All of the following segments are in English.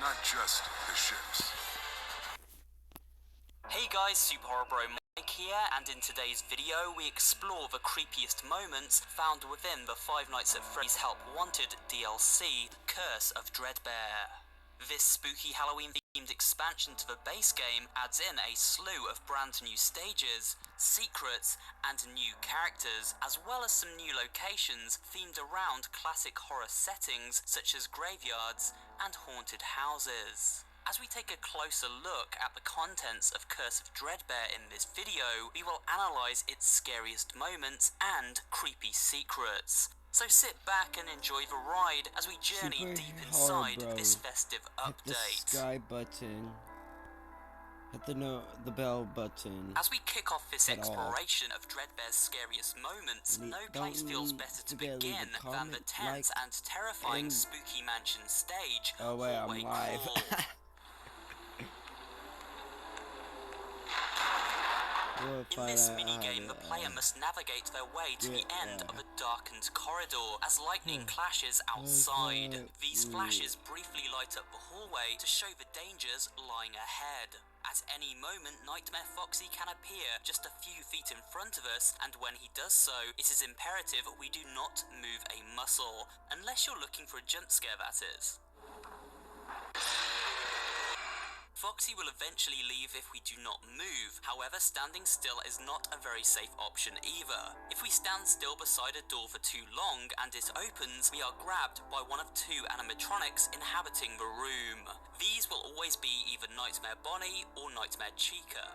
not just the ships. Hey guys, Super Horror Bro Mike here, and in today's video we explore the creepiest moments found within the Five Nights at Freddy's Help Wanted DLC, The Curse of Dreadbear. This spooky Halloween-themed expansion to the base game adds in a slew of brand new stages, secrets, and new characters, as well as some new locations themed around classic horror settings such as graveyards and haunted houses. As we take a closer look at the contents of Curse of Dreadbear in this video, we will analyse its scariest moments and creepy secrets. So sit back and enjoy the ride as we journey deep inside this festive update. Hit the sky button. Hit the bell button. As we kick off this exploration of Dreadbear's scariest moments, no place feels better to begin than the tense and terrifying Spooky Mansion stage, Hallway Crawl. In this minigame, the player must navigate their way to the end of a darkened corridor as lightning clashes outside. These flashes briefly light up the hallway to show the dangers lying ahead. At any moment, Nightmare Foxy can appear just a few feet in front of us, and when he does so, it is imperative we do not move a muscle. Unless you're looking for a jump scare, that is. Foxy will eventually leave if we do not move, however standing still is not a very safe option either. If we stand still beside a door for too long and it opens, we are grabbed by one of two animatronics inhabiting the room. These will always be either Nightmare Bonnie or Nightmare Chica.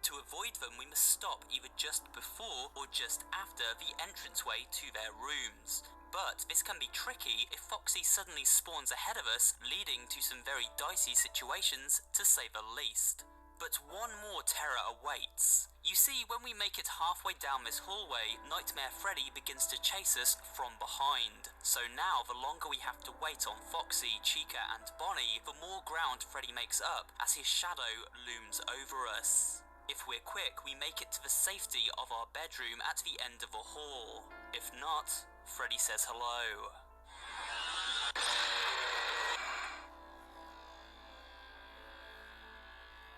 To avoid them, we must stop either just before or just after the entranceway to their rooms. But this can be tricky if Foxy suddenly spawns ahead of us, leading to some very dicey situations, to say the least. But one more terror awaits. You see, when we make it halfway down this hallway, Nightmare Freddy begins to chase us from behind. So now, the longer we have to wait on Foxy, Chica and Bonnie, the more ground Freddy makes up as his shadow looms over us. If we're quick, we make it to the safety of our bedroom at the end of the hall. If not, Freddy says hello.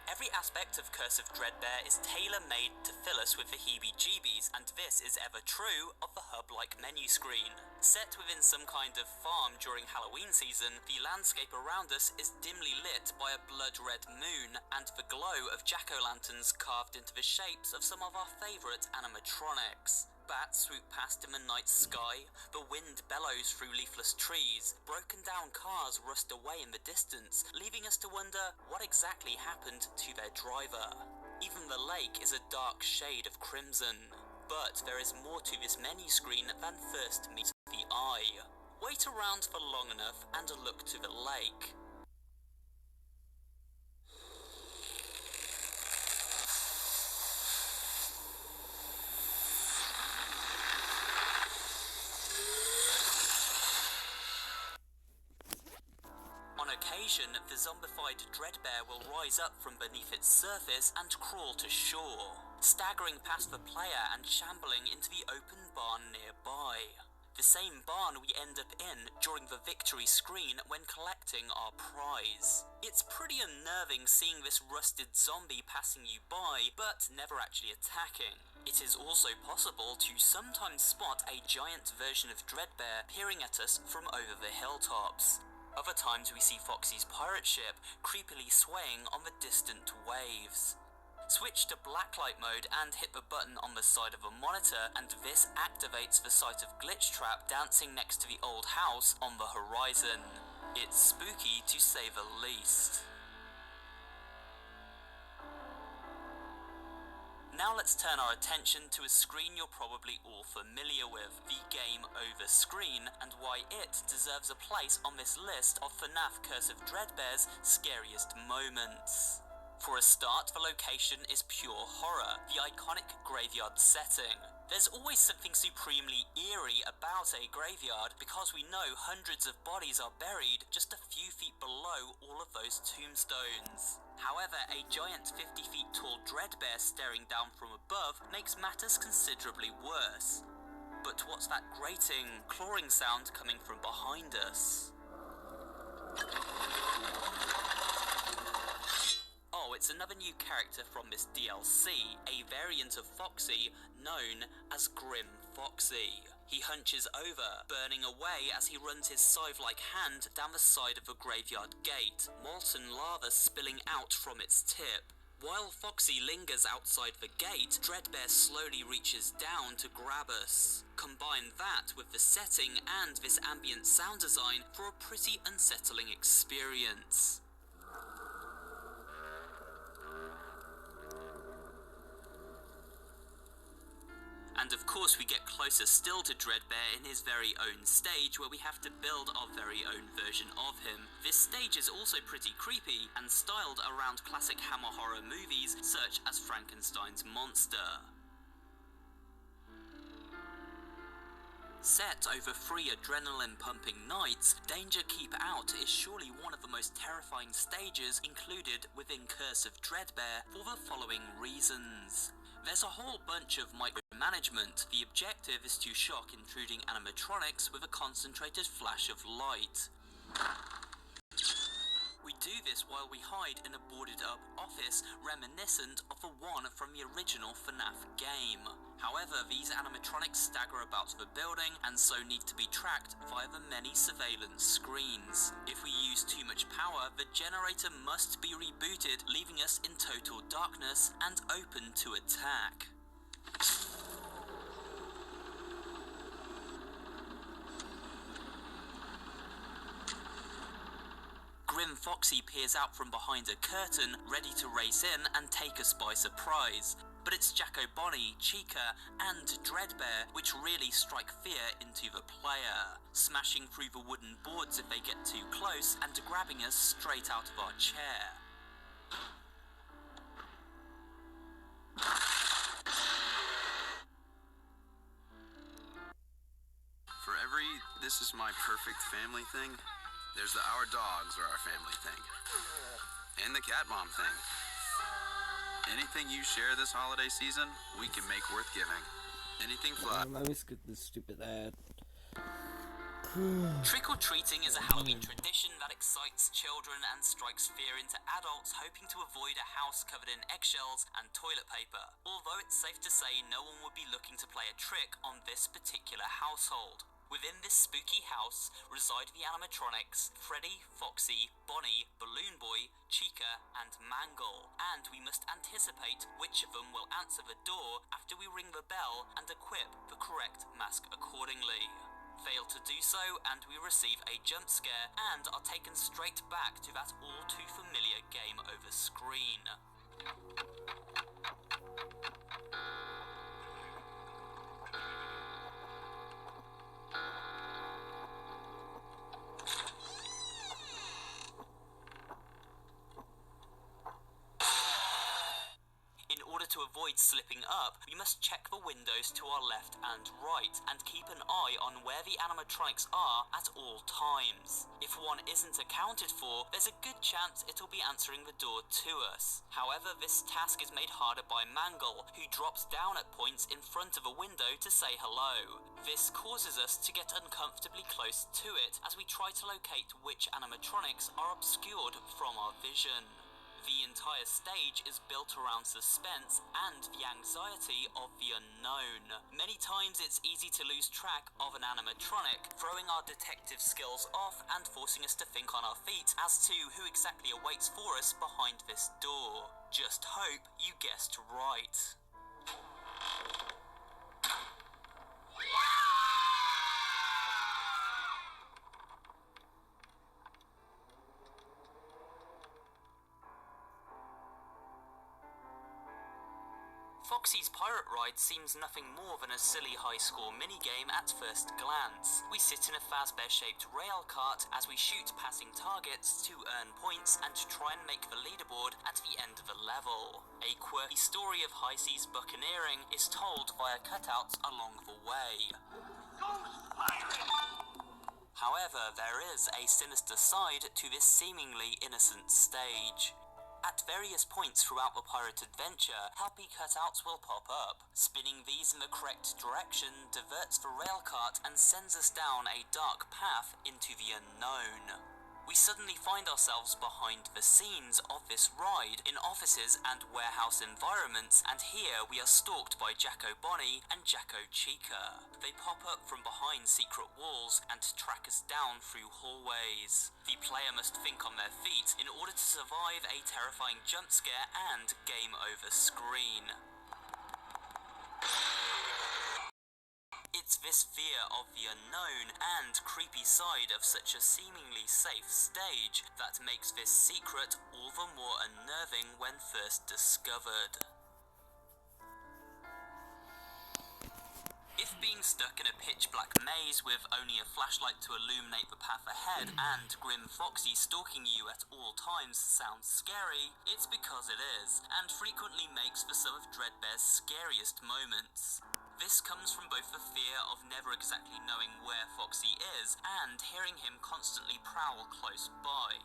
Every aspect of Curse of Dreadbear is tailor-made to fill us with the heebie-jeebies, and this is ever true of the hub-like menu screen. Set within some kind of farm during Halloween season, the landscape around us is dimly lit by a blood-red moon and the glow of jack-o'-lanterns carved into the shapes of some of our favourite animatronics. Bats swoop past in the night sky, the wind bellows through leafless trees, broken down cars rust away in the distance, leaving us to wonder what exactly happened to their driver. Even the lake is a dark shade of crimson. But there is more to this menu screen than first meets the eye. Wait around for long enough and a look to the lake. On occasion, the zombified Dreadbear will rise up from beneath its surface and crawl to shore, staggering past the player and shambling into the open barn nearby. The same barn we end up in during the victory screen when collecting our prize. It's pretty unnerving seeing this rusted zombie passing you by, but never actually attacking. It is also possible to sometimes spot a giant version of Dreadbear peering at us from over the hilltops. Other times we see Foxy's pirate ship creepily swaying on the distant waves. Switch to blacklight mode and hit the button on the side of the monitor, and this activates the sight of Glitch Trap dancing next to the old house on the horizon. It's spooky to say the least. Now let's turn our attention to a screen you're probably all familiar with, the Game Over screen, and why it deserves a place on this list of FNAF Curse of Dreadbear's scariest moments. For a start, the location is pure horror, the iconic graveyard setting. There's always something supremely eerie about a graveyard because we know hundreds of bodies are buried just a few feet below all of those tombstones. However, a giant 50 feet tall Dreadbear staring down from above makes matters considerably worse. But what's that grating, clawing sound coming from behind us? highlights another new character from this DLC, a variant of Foxy known as Grim Foxy. He hunches over, burning away as he runs his scythe-like hand down the side of the graveyard gate, molten lava spilling out from its tip. While Foxy lingers outside the gate, Dreadbear slowly reaches down to grab us. Combine that with the setting and this ambient sound design for a pretty unsettling experience. And of course we get closer still to Dreadbear in his very own stage, where we have to build our very own version of him. This stage is also pretty creepy and styled around classic Hammer horror movies such as Frankenstein's monster. Set over 3 adrenaline-pumping nights, Danger Keep Out is surely one of the most terrifying stages included within Curse of Dreadbear for the following reasons. There's a whole bunch of micromanagement. The objective is to shock intruding animatronics with a concentrated flash of light. We do this while we hide in a boarded-up office reminiscent of the one from the original FNAF game. However, these animatronics stagger about the building and so need to be tracked via the many surveillance screens. If we use too much power, the generator must be rebooted, leaving us in total darkness and open to attack. Grim Foxy peers out from behind a curtain, ready to race in and take us by surprise. But it's Jacko Bonnie, Chica, and Dreadbear which really strike fear into the player, smashing through the wooden boards if they get too close and grabbing us straight out of our chair. For every "this is my perfect family" thing, there's the "our dogs are our family" thing. And the cat mom thing. Anything you share this holiday season, we can make worth giving. Anything fly. Let me skip this stupid ad. Trick-or-treating is a Halloween tradition that excites children and strikes fear into adults hoping to avoid a house covered in eggshells and toilet paper. Although it's safe to say no one would be looking to play a trick on this particular household. Within this spooky house reside the animatronics Freddy, Foxy, Bonnie, Balloon Boy, Chica, and Mangle, and we must anticipate which of them will answer the door after we ring the bell and equip the correct mask accordingly. Fail to do so and we receive a jump scare and are taken straight back to that all too familiar game over screen. To avoid slipping up, we must check the windows to our left and right, and keep an eye on where the animatronics are at all times. If one isn't accounted for, there's a good chance it'll be answering the door to us. However, this task is made harder by Mangle, who drops down at points in front of a window to say hello. This causes us to get uncomfortably close to it as we try to locate which animatronics are obscured from our vision. The entire stage is built around suspense and the anxiety of the unknown. Many times it's easy to lose track of an animatronic, throwing our detective skills off and forcing us to think on our feet as to who exactly awaits for us behind this door. Just hope you guessed right. Foxy's pirate ride seems nothing more than a silly high-score minigame at first glance. We sit in a Fazbear-shaped rail cart as we shoot passing targets to earn points and to try and make the leaderboard at the end of the level. A quirky story of high seas buccaneering is told via cutouts along the way. However, there is a sinister side to this seemingly innocent stage. At various points throughout the pirate adventure, happy cutouts will pop up. Spinning these in the correct direction diverts the railcart and sends us down a dark path into the unknown. We suddenly find ourselves behind the scenes of this ride in offices and warehouse environments, and here we are stalked by Jacko Bonnie and Jacko Chica. They pop up from behind secret walls and track us down through hallways. The player must think on their feet in order to survive a terrifying jump scare and game over screen. It's this fear of the unknown and creepy side of such a seemingly safe stage that makes this secret all the more unnerving when first discovered. If being stuck in a pitch-black maze with only a flashlight to illuminate the path ahead and Grim Foxy stalking you at all times sounds scary, it's because it is, and frequently makes for some of Dreadbear's scariest moments. This comes from both the fear of never exactly knowing where Foxy is and hearing him constantly prowl close by.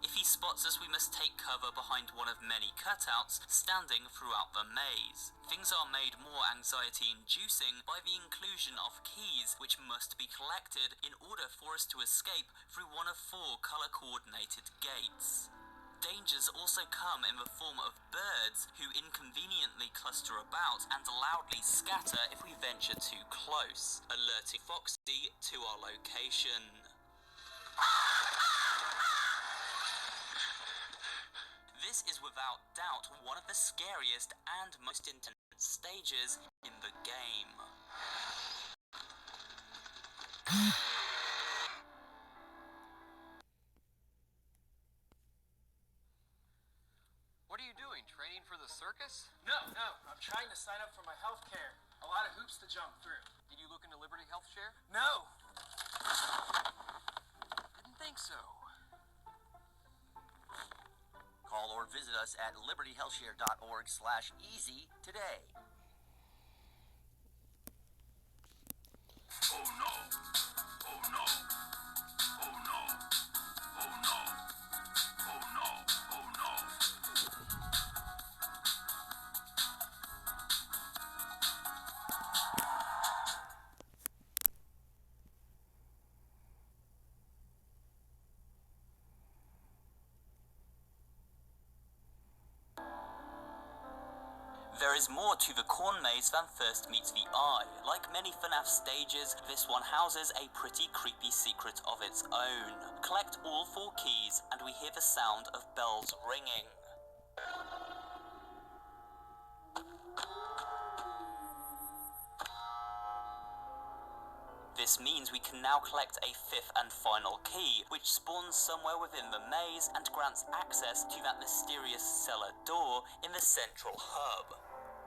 If he spots us, we must take cover behind one of many cutouts standing throughout the maze. Things are made more anxiety-inducing by the inclusion of keys which must be collected in order for us to escape through one of 4 color-coordinated gates. Dangers also come in the form of birds who inconveniently cluster about and loudly scatter if we venture too close, alerting Foxy to our location. This is without doubt one of the scariest and most intense stages in the game. What are you doing? Training for the circus? No, I'm trying to sign up for my health care. A lot of hoops to jump through. Did you look into Liberty Health Share? No! Didn't think so. Call or visit us at libertyhealthshare.org/easy today. Oh no! Oh no! Oh no! Oh no! Oh no! Oh no! There is more to the corn maze than first meets the eye. Like many FNAF stages, this one houses a pretty creepy secret of its own. Collect all 4 keys and we hear the sound of bells ringing. This means we can now collect a 5th and final key, which spawns somewhere within the maze and grants access to that mysterious cellar door in the central hub.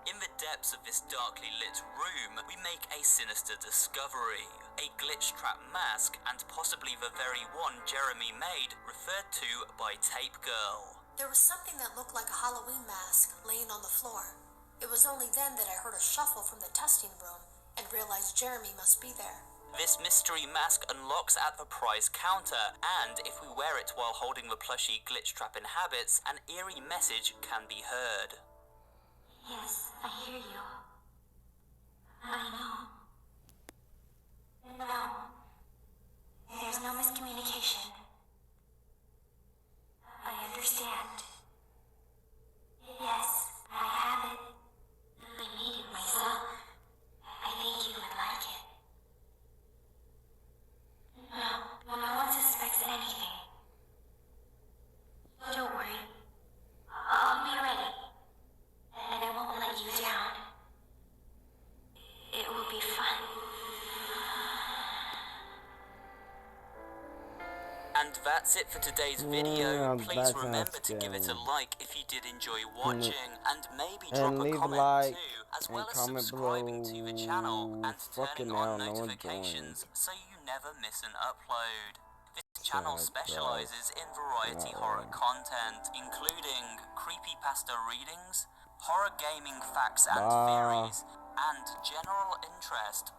In the depths of this darkly lit room, we make a sinister discovery. A glitch trap mask, and possibly the very one Jeremy made, referred to by Tape Girl. There was something that looked like a Halloween mask laying on the floor. It was only then that I heard a shuffle from the testing room and realized Jeremy must be there. This mystery mask unlocks at the prize counter, and if we wear it while holding the plushie glitch trap inhabits, an eerie message can be heard. Yes, I hear you. I know. No. There's no miscommunication. I understand. Yes, I have it. I made it myself. I think you would like it. No one suspects anything. Don't worry. I'll be ready. And I won't let you down. It will be fun. And that's it for today's video. Yeah, Please that's remember not to give it a scary. like if you did enjoy watching, and maybe And drop a leave a comment like too, as and well as comment subscribing to the channel below. and Fucking turning hell, on no one notifications joined. so you never miss an upload. This channel Shut specializes in variety horror content, including creepypasta readings, horror gaming facts and Bye. theories, and general interest